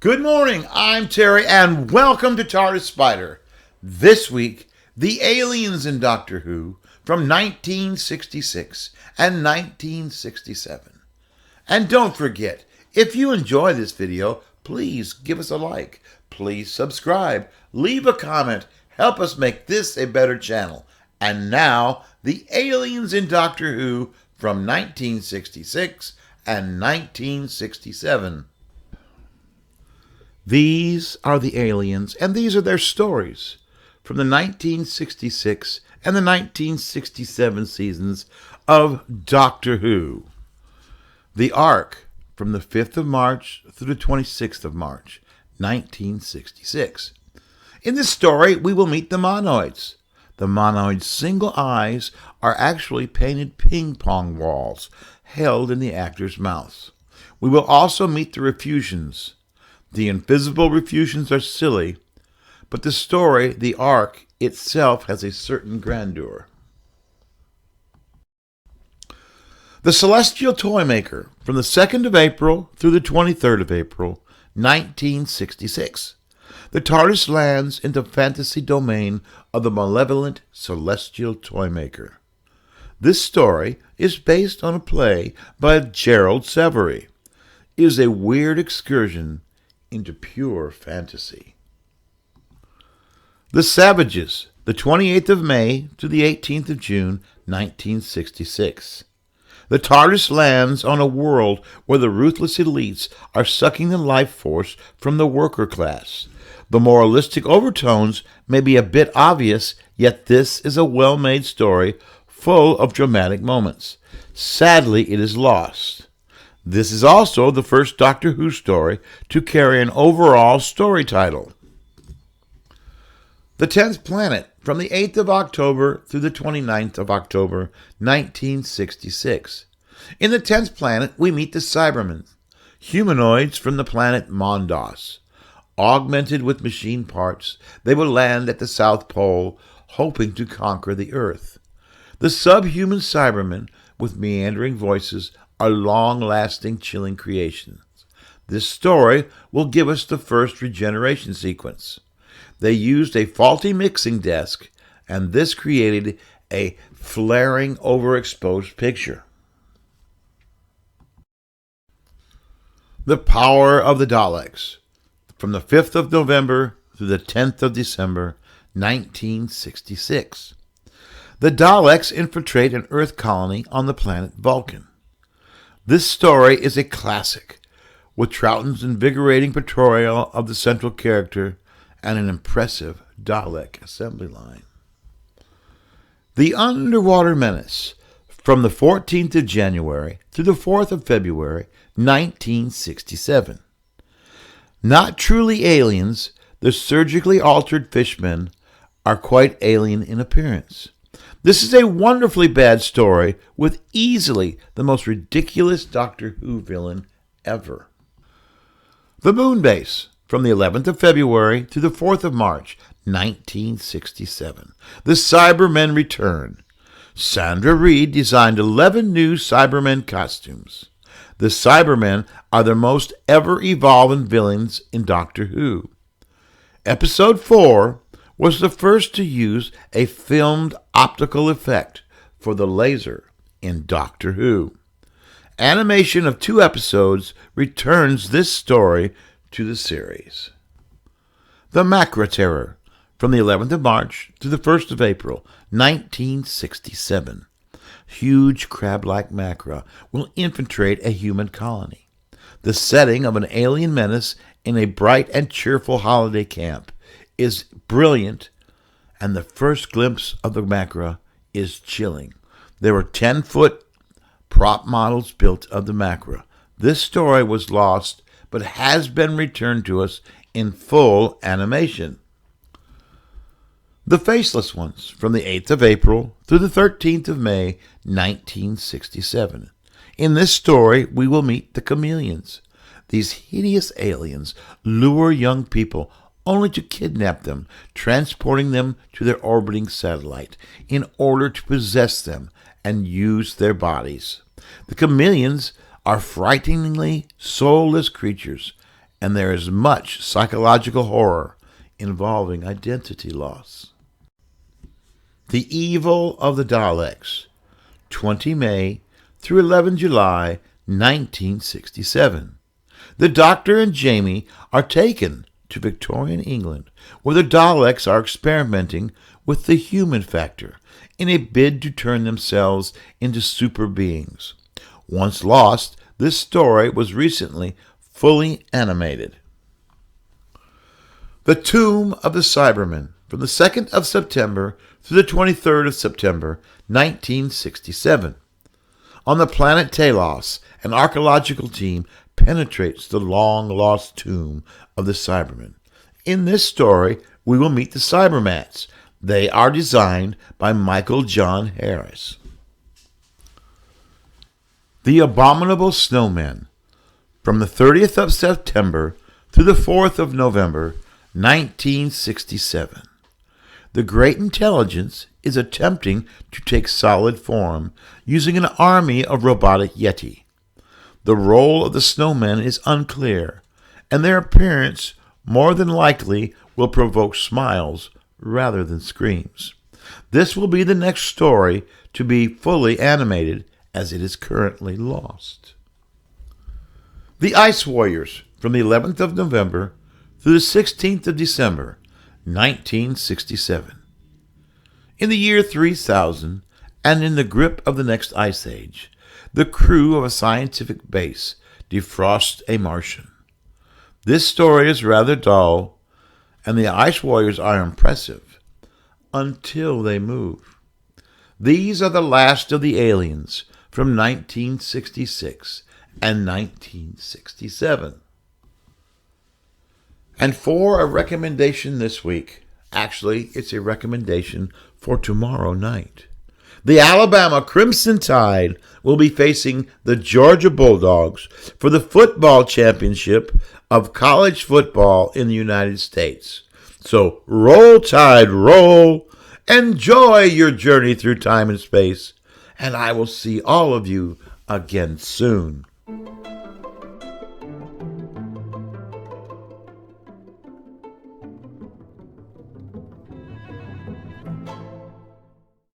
Good morning, I'm Terry, and welcome to Tardis Spider. This week, the aliens in Doctor Who from 1966 and 1967. And don't forget, if you enjoy this video, please give us a like, please subscribe, leave a comment, help us make this a better channel. And now, the aliens in Doctor Who from 1966 and 1967. These are the aliens, and these are their stories from the 1966 and the 1967 seasons of Doctor Who. The Ark from the 5th of March through the 26th of March, 1966. In this story, we will meet the Monoids. The Monoids' single eyes are actually painted ping-pong balls held in the actors' mouths. We will also meet the Refusions. The invisible Refusions are silly, but the story, the Ark, itself has a certain grandeur. The Celestial Toymaker, from the 2nd of April through the 23rd of April, 1966. The Tardis lands into fantasy domain of the malevolent Celestial Toymaker. This story is based on a play by Gerald Severy. It is a weird excursion into pure fantasy. The Savages, the 28th of May to the 18th of June, 1966. The TARDIS lands on a world where the ruthless elites are sucking the life force from the worker class. The moralistic overtones may be a bit obvious, yet this is a well-made story full of dramatic moments. Sadly, it is lost. This is also the first Doctor Who story to carry an overall story title. The 10th Planet, from the 8th of October through the 29th of October, 1966. In the 10th Planet, we meet the Cybermen, humanoids from the planet Mondos. Augmented with machine parts, they will land at the South Pole, hoping to conquer the Earth. The subhuman Cybermen, with meandering voices, are long-lasting, chilling creations. This story will give us the first regeneration sequence. They used a faulty mixing desk, and this created a flaring, overexposed picture. The Power of the Daleks, from the 5th of November through the 10th of December, 1966. The Daleks infiltrate an Earth colony on the planet Vulcan. This story is a classic, with Troughton's invigorating portrayal of the central character and an impressive Dalek assembly line. The Underwater Menace, from the 14th of January to the 4th of February, 1967. Not truly aliens, the surgically altered fishmen are quite alien in appearance. This is a wonderfully bad story with easily the most ridiculous Doctor Who villain ever. The Moonbase, from the 11th of February to the 4th of March, 1967. The Cybermen return. Sandra Reed designed 11 new Cybermen costumes. The Cybermen are the most ever-evolving villains in Doctor Who. Episode 4 was the first to use a filmed optical effect for the laser in Doctor Who. Animation of 2 episodes returns this story to the series. The Macra Terror, from the 11th of March to the 1st of April, 1967. Huge crab-like Macra will infiltrate a human colony. The setting of an alien menace in a bright and cheerful holiday camp is brilliant, and the first glimpse of the Macra is chilling. There were 10-foot prop models built of the Macra. This story was lost, but has been returned to us in full animation. The Faceless Ones, from the 8th of April through the 13th of May, 1967. In this story, we will meet the Chameleons. These hideous aliens lure young people only to kidnap them, transporting them to their orbiting satellite in order to possess them and use their bodies. The Chameleons are frighteningly soulless creatures, and there is much psychological horror involving identity loss. The Evil of the Daleks, 20 May through 11 July 1967. The Doctor and Jamie are taken to Victorian England, where the Daleks are experimenting with the human factor in a bid to turn themselves into super beings. Once lost, this story was recently fully animated. The Tomb of the Cybermen, from the 2nd of September through the 23rd of September, 1967. On the planet Talos, an archaeological team penetrates the long-lost tomb of the Cybermen. In this story, we will meet the Cybermats. They are designed by Michael John Harris. The Abominable Snowmen, from the 30th of September through the 4th of November, 1967. The Great Intelligence is attempting to take solid form using an army of robotic Yeti. The role of the snowmen is unclear, and their appearance more than likely will provoke smiles rather than screams. This will be the next story to be fully animated, as it is currently lost. The Ice Warriors, from the 11th of November through the 16th of December, 1967. In the year 3000, and in the grip of the next ice age, the crew of a scientific base defrosts a Martian. This story is rather dull, and the Ice Warriors are impressive until they move. These are the last of the aliens from 1966 and 1967. And for a recommendation this week, actually, it's a recommendation for tomorrow night. The Alabama Crimson Tide will be facing the Georgia Bulldogs for the football championship of college football in the United States. So roll Tide, roll. Enjoy your journey through time and space. And I will see all of you again soon.